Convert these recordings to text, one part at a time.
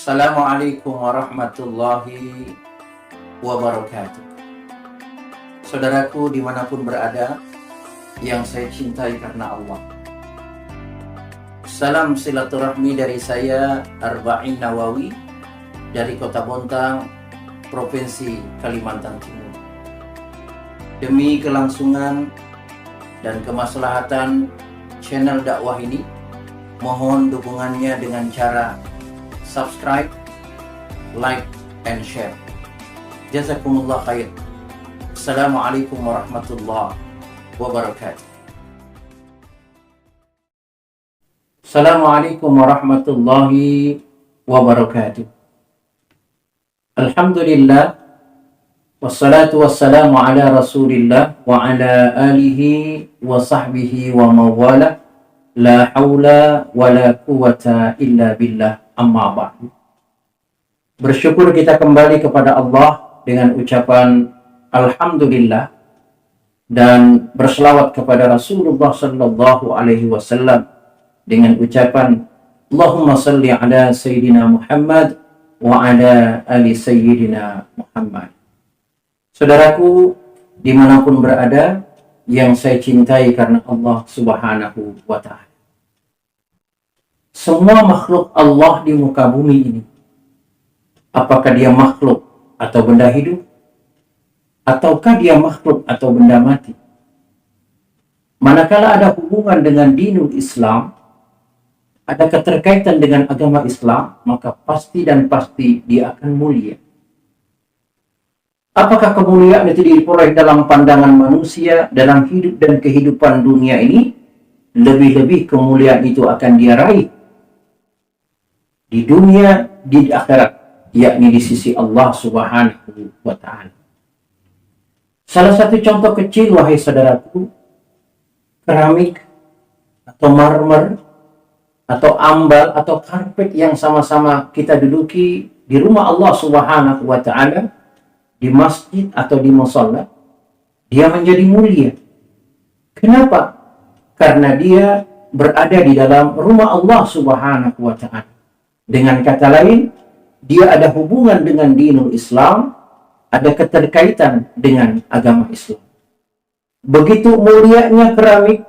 Assalamualaikum warahmatullahi wabarakatuh. Saudaraku dimanapun berada, yang saya cintai karena Allah. Salam silaturahmi dari saya, Arba'in Nawawi, dari Kota Bontang, Provinsi Kalimantan Timur. Demi kelangsungan dan kemaslahatan channel dakwah ini, mohon dukungannya dengan cara subscribe, like, and share. Jazakumullah khair. Assalamualaikum warahmatullahi wabarakatuh. Assalamualaikum warahmatullahi wabarakatuh. Alhamdulillah, wassalatu wassalamu ala rasulillah wa ala alihi wa sahbihi wa mawala. La hawla wa la quwata illa billah. Amma ba'du. Bersyukur kita kembali kepada Allah dengan ucapan Alhamdulillah dan berselawat kepada Rasulullah sallallahu alaihi wasallam dengan ucapan Allahumma salli ala Sayyidina Muhammad wa ala ali Sayyidina Muhammad. Saudaraku dimanapun berada, yang saya cintai karena Allah subhanahu wa ta'ala. Semua makhluk Allah di muka bumi ini, apakah dia makhluk atau benda hidup, ataukah dia makhluk atau benda mati, manakala ada hubungan dengan dinul Islam, ada keterkaitan dengan agama Islam, maka pasti dan pasti dia akan mulia. Apakah kemuliaan itu diperoleh dalam pandangan manusia, dalam hidup dan kehidupan dunia ini? Lebih-lebih kemuliaan itu akan dia raih di dunia, di akhirat, yakni di sisi Allah subhanahu wa ta'ala. Salah satu contoh kecil, wahai saudaraku, keramik atau marmer atau ambal atau karpet yang sama-sama kita duduki di rumah Allah subhanahu wa ta'ala, di masjid atau di musalla, dia menjadi mulia. Kenapa? Karena dia berada di dalam rumah Allah subhanahu wa ta'ala. Dengan kata lain, dia ada hubungan dengan dinul Islam, ada keterkaitan dengan agama Islam. Begitu mulianya keramik,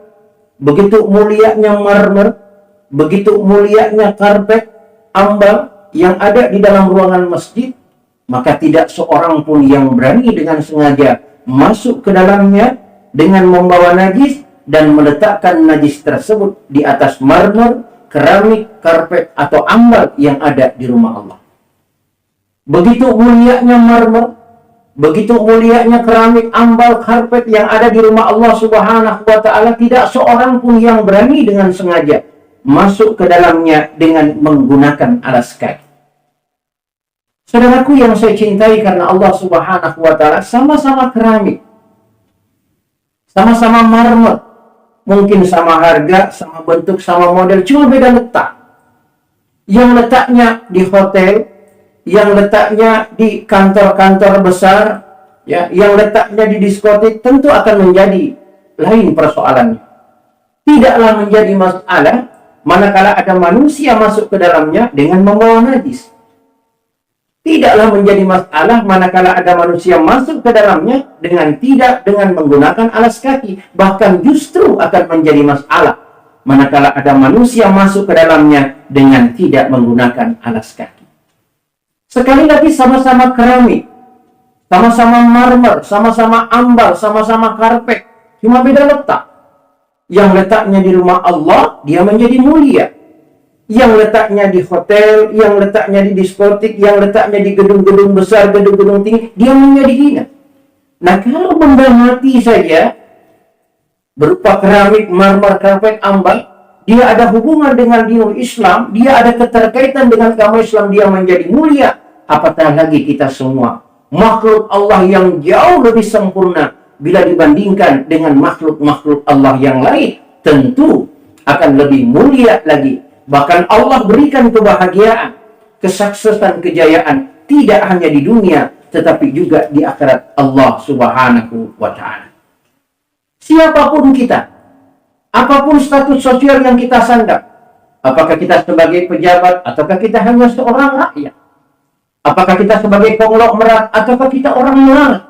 begitu mulianya marmer, begitu mulianya karpet, ambal yang ada di dalam ruangan masjid, maka tidak seorang pun yang berani dengan sengaja masuk ke dalamnya dengan membawa najis dan meletakkan najis tersebut di atas marmer, keramik, karpet, atau ambal yang ada di rumah Allah. Begitu mulianya marmer, begitu mulianya keramik, ambal, karpet yang ada di rumah Allah subhanahu wa ta'ala, tidak seorang pun yang berani dengan sengaja masuk ke dalamnya dengan menggunakan alas kaki. Saudaraku yang saya cintai karena Allah subhanahu wa ta'ala, sama-sama keramik, sama-sama marmer, mungkin sama harga, sama bentuk, sama model, cuma beda letak. Yang letaknya di hotel, yang letaknya di kantor-kantor besar, ya, yang letaknya di diskotik, tentu akan menjadi lain persoalannya. Tidaklah menjadi masalah manakala ada manusia masuk ke dalamnya dengan membawa najis. Tidaklah menjadi masalah manakala ada manusia masuk ke dalamnya dengan menggunakan alas kaki. Bahkan justru akan menjadi masalah manakala ada manusia masuk ke dalamnya dengan tidak menggunakan alas kaki. Sekali lagi, sama-sama keramik, sama-sama marmer, sama-sama ambal, sama-sama karpet, cuma beda letak. Yang letaknya di rumah Allah, dia menjadi mulia. Yang letaknya di hotel, yang letaknya di diskotik, yang letaknya di gedung-gedung besar, gedung-gedung tinggi, dia menjadi hina. Nah, kalau benda mati saja, berupa keramik, marmer, karpet, ambal, dia ada hubungan dengan dinul Islam, dia ada keterkaitan dengan agama Islam, dia menjadi mulia. Apatah lagi kita semua, makhluk Allah yang jauh lebih sempurna bila dibandingkan dengan makhluk-makhluk Allah yang lain, tentu akan lebih mulia lagi. Bahkan Allah berikan kebahagiaan, kesuksesan, kejayaan, tidak hanya di dunia, tetapi juga di akhirat Allah subhanahu wa ta'ala. Siapapun kita, apapun status sosial yang kita sandang, Apakah kita sebagai pejabat ataukah kita hanya seorang rakyat? Apakah kita sebagai konglomerat ataukah kita orang menengah?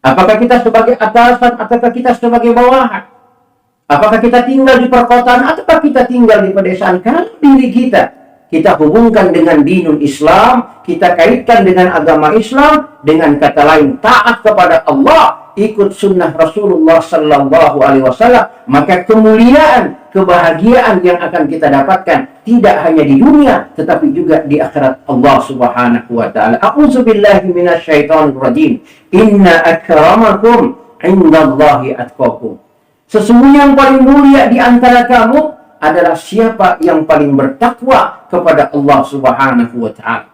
Apakah kita sebagai atasan ataukah kita sebagai bawahan? Apakah kita tinggal di perkotaan ataukah kita tinggal di pedesaan? Kalau diri kita hubungkan dengan dinul Islam, kita kaitkan dengan agama Islam, dengan kata lain taat kepada Allah, ikut sunnah Rasulullah Sallallahu Alaihi Wasallam, maka kemuliaan, kebahagiaan yang akan kita dapatkan tidak hanya di dunia, tetapi juga di akhirat Allah Subhanahu Wa Taala. A'udzubillahi minasyaitonir rajim. Inna akramakum indallahi atqakum. Sesungguhnya yang paling mulia di antara kamu adalah siapa yang paling bertakwa kepada Allah Subhanahu Wa Taala.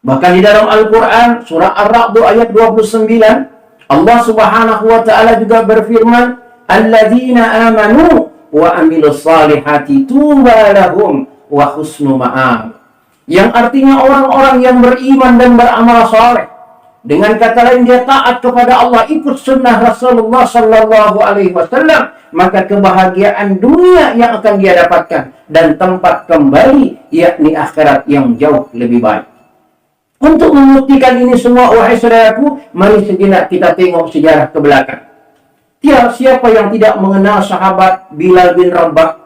Bahkan di dalam Al-Quran surah Ar-Ra'd ayat 29, Allah Subhanahu Wa Taala juga berfirman, "Alladzina amanu wa amilus salihati tuba lahum wa husnu ma'ab." Yang artinya orang-orang yang beriman dan beramal saleh. Dengan kata lain dia taat kepada Allah, ikut sunnah Rasulullah Sallallahu Alaihi Wasallam, maka kebahagiaan dunia yang akan dia dapatkan dan tempat kembali yakni akhirat yang jauh lebih baik. Untuk membuktikan ini semua, wahai saudaraku, mari sejenak kita tengok sejarah ke belakang. Siapa yang tidak mengenal sahabat Bilal bin Rabah?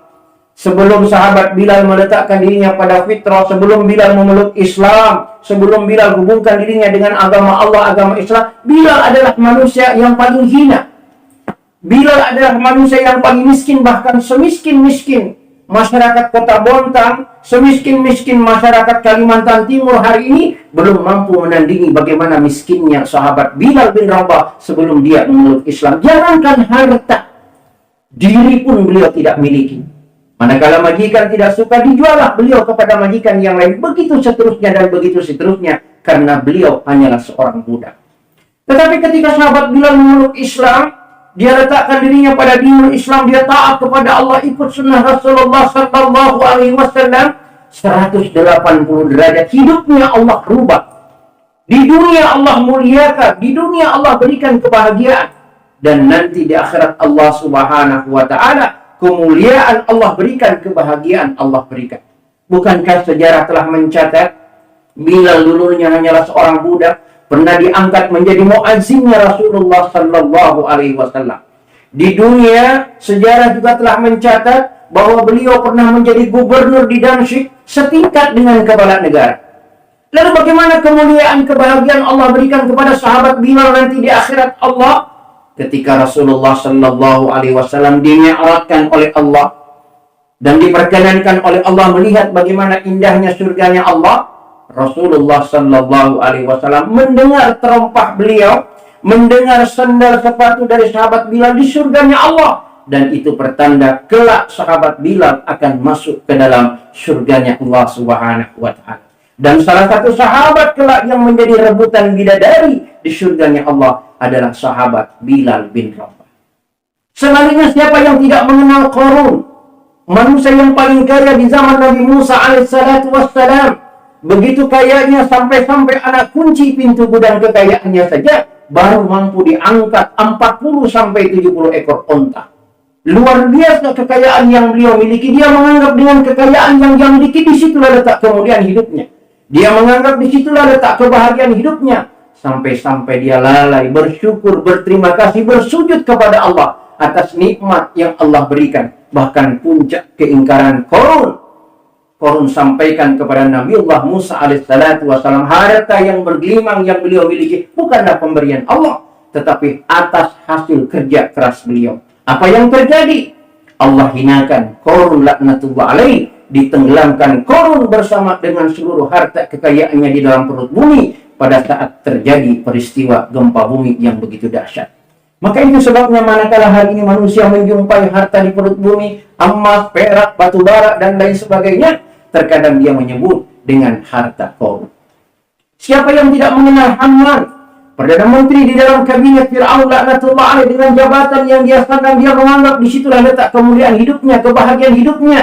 Sebelum sahabat Bilal meletakkan dirinya pada fitrah, sebelum Bilal memeluk Islam, sebelum Bilal hubungkan dirinya dengan agama Allah, agama Islam, Bilal adalah manusia yang paling hina. Bilal adalah manusia yang paling miskin, bahkan semiskin-miskin masyarakat Kota Bontang, semiskin-miskin masyarakat Kalimantan Timur hari ini belum mampu menandingi bagaimana miskinnya sahabat Bilal bin Rabah sebelum dia memeluk Islam. Jangankan harta, diri pun beliau tidak miliki. Manakala majikan tidak suka, dijuallah beliau kepada majikan yang lain. Begitu seterusnya dan begitu seterusnya, karena beliau hanyalah seorang budak. Tetapi ketika sahabat Bilal memeluk Islam, dia letakkan dirinya pada dinul Islam, dia taat kepada Allah, ikut sunnah Rasulullah Sallallahu Alaihi Wasallam, 180 derajat hidupnya Allah rubah. Di dunia Allah muliakan, di dunia Allah berikan kebahagiaan, dan nanti di akhirat Allah Subhanahu Wa Taala kemuliaan Allah berikan, kebahagiaan Allah berikan. Bukankah sejarah telah mencatat Bilal dulunya hanyalah seorang budak, pernah diangkat menjadi muazzinnya Rasulullah Sallallahu Alaihi Wasallam. Di dunia sejarah juga telah mencatat bahwa beliau pernah menjadi gubernur di Damsyik setingkat dengan kepala negara. Lalu bagaimana kemuliaan, kebahagiaan Allah berikan kepada sahabat Bilal nanti di akhirat Allah? Ketika Rasulullah Sallallahu Alaihi Wasallam dimi'rajkan oleh Allah dan diperkenankan oleh Allah melihat bagaimana indahnya surganya Allah, Rasulullah Sallallahu Alaihi Wasallam mendengar terompah beliau, mendengar sandal sepatu dari sahabat Bilal di surganya Allah, dan itu pertanda kelak sahabat Bilal akan masuk ke dalam surganya Allah Subhanahu Wa Taala. Dan salah satu sahabat kelak yang menjadi rebutan bidadari di surganya Allah adalah sahabat Bilal bin Rabah. Sebaliknya, siapa yang tidak mengenal Qarun, manusia yang paling kaya di zaman Nabi Musa alaihissalatu wassalam, begitu kayanya sampai-sampai anak kunci pintu gudang kekayaannya saja baru mampu diangkat 40 sampai 70 ekor onta. Luar biasa kekayaan yang beliau miliki. Dia menganggap dengan kekayaan yang dia miliki disitulah letak kemuliaan hidupnya. Dia menganggap disitulah letak kebahagiaan hidupnya. Sampai-sampai dia lalai bersyukur, berterima kasih, bersujud kepada Allah atas nikmat yang Allah berikan. Bahkan puncak keingkaran Qarun sampaikan kepada Nabiullah Musa alaihissalatu wassalam, harta yang bergelimang yang beliau miliki bukanlah pemberian Allah, tetapi atas hasil kerja keras beliau. Apa yang terjadi? Allah hinakan Qarun laknatullah alaih, ditenggelamkan Qarun bersama dengan seluruh harta kekayaannya di dalam perut bumi pada saat terjadi peristiwa gempa bumi yang begitu dahsyat. Maka itu sebabnya manakala hari ini manusia menjumpai harta di perut bumi, emas, perak, batu bara, dan lain sebagainya, terkadang dia menyebut dengan harta Qarun. Siapa yang tidak mengenal Haman, Perdana Menteri di dalam kabinet Fir'aun laknatullah alaih, dengan jabatan yang dia sandang, dia menganggap disitulah letak kemuliaan hidupnya, kebahagiaan hidupnya.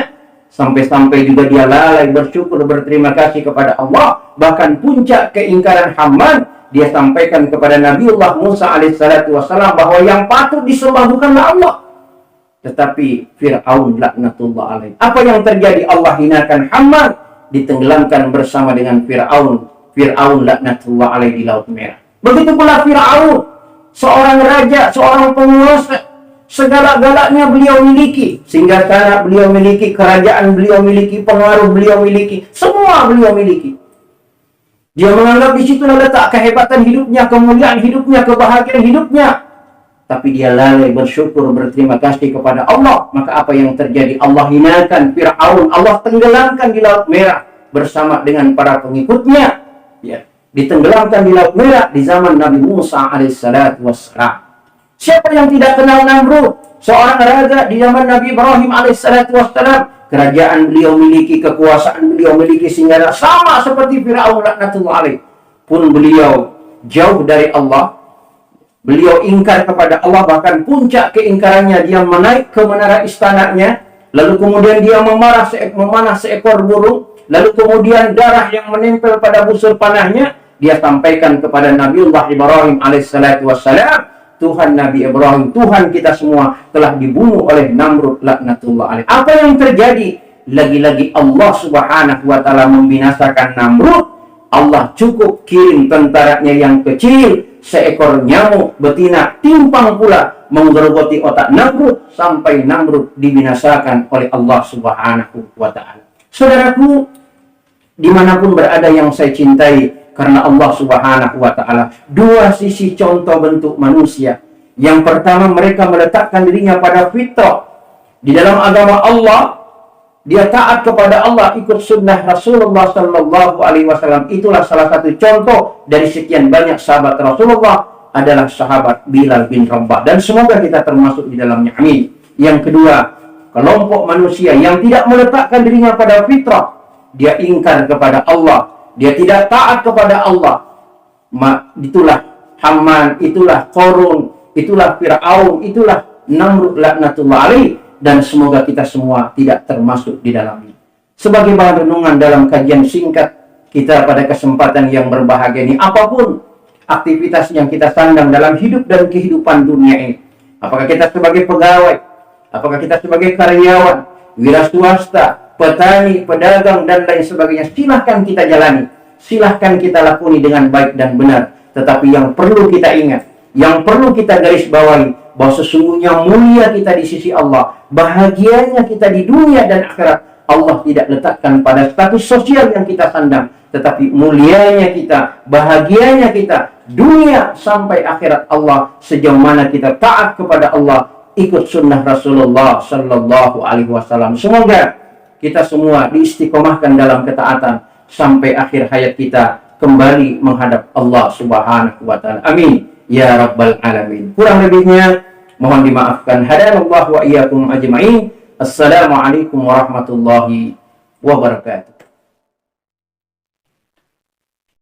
Sampai-sampai juga dia lalai bersyukur, berterima kasih kepada Allah. Bahkan puncak keingkaran Haman, dia sampaikan kepada Nabiullah Musa alaihissalatu wassalam bahwa yang patut disembah bukanlah Allah. Tetapi Fir'aun laknatullah alaih. Apa yang terjadi? Allah hinakan Haman, ditenggelamkan bersama dengan Fir'aun. Fir'aun laknatullah alaih di Laut Merah. Begitu pula Fir'aun, seorang raja, seorang penguasa, segala-galanya beliau miliki. Sehingga karena beliau miliki kerajaan, beliau miliki pengaruh, beliau miliki semua, beliau miliki. Dia menganggap di situ letak kehebatan hidupnya, kemuliaan hidupnya, kebahagiaan hidupnya. Tapi dia lalai bersyukur, berterima kasih kepada Allah. Maka apa yang terjadi? Allah hinakan Fir'aun, Allah tenggelamkan di Laut Merah bersama dengan para pengikutnya. Ya, ditenggelamkan di Laut Merah di zaman Nabi Musa alaihissalatu wassalam. Siapa yang tidak kenal Namrud? Seorang raja di zaman Nabi Ibrahim alaihissalatu wassalam. Kerajaan beliau miliki, kekuasaan beliau miliki, sehingga sama seperti Fir'aun laknatullah alaih. Pun beliau jauh dari Allah. Beliau ingkar kepada Allah, bahkan puncak keingkarannya dia menaik ke menara istananya, lalu kemudian dia memanah seekor burung, lalu kemudian darah yang menempel pada busur panahnya dia sampaikan kepada Nabiullah Ibrahim alaihissalatu wassalam, Tuhan Nabi Ibrahim, Tuhan kita semua telah dibunuh oleh Namrud laknatullah alaih. Apa yang terjadi? Lagi-lagi Allah subhanahu wa ta'ala membinasakan Namrud. Allah cukup kirim tentaranya yang kecil, seekor nyamuk betina timpang pula menggerogoti otak Namrud sampai Namrud dibinasakan oleh Allah subhanahu wa ta'ala. Saudaraku, dimanapun berada yang saya cintai, karena Allah subhanahu wa ta'ala, dua sisi contoh bentuk manusia. Yang pertama, mereka meletakkan dirinya pada fitrah. Di dalam agama Allah, dia taat kepada Allah, ikut sunnah Rasulullah sallallahu alaihi wasallam. Itulah salah satu contoh dari sekian banyak sahabat Rasulullah adalah sahabat Bilal bin Rabah. Dan semoga kita termasuk di dalamnya. Amin. Yang kedua, kelompok manusia yang tidak meletakkan dirinya pada fitrah. Dia ingkar kepada Allah, dia tidak taat kepada Allah. Itulah Haman, itulah Qarun, itulah Fir'aun, itulah Namrud laknatullah alaih. Dan semoga kita semua tidak termasuk di dalamnya. Sebagai bahan renungan dalam kajian singkat kita pada kesempatan yang berbahagia ini, apapun aktivitas yang kita sandang dalam hidup dan kehidupan dunia ini, apakah kita sebagai pegawai, apakah kita sebagai karyawan, wira swasta, petani, pedagang, dan lain sebagainya, silahkan kita jalani, silahkan kita lakoni dengan baik dan benar. Tetapi yang perlu kita ingat, yang perlu kita garis bawahi, bahwa sesungguhnya mulia kita di sisi Allah, bahagianya kita di dunia dan akhirat, Allah tidak letakkan pada status sosial yang kita sandang, tetapi mulianya kita, bahagianya kita, dunia sampai akhirat Allah, sejauh mana kita taat kepada Allah, ikut sunnah Rasulullah sallallahu alaihi wasallam. Semoga kita semua diistiqomahkan dalam ketaatan sampai akhir hayat kita kembali menghadap Allah subhanahu wa ta'ala. Amin ya rabbal alamin. Kurang lebihnya mohon dimaafkan. Hadanallahu wa iyyakum ajma'in. Assalamualaikum warahmatullahi wabarakatuh.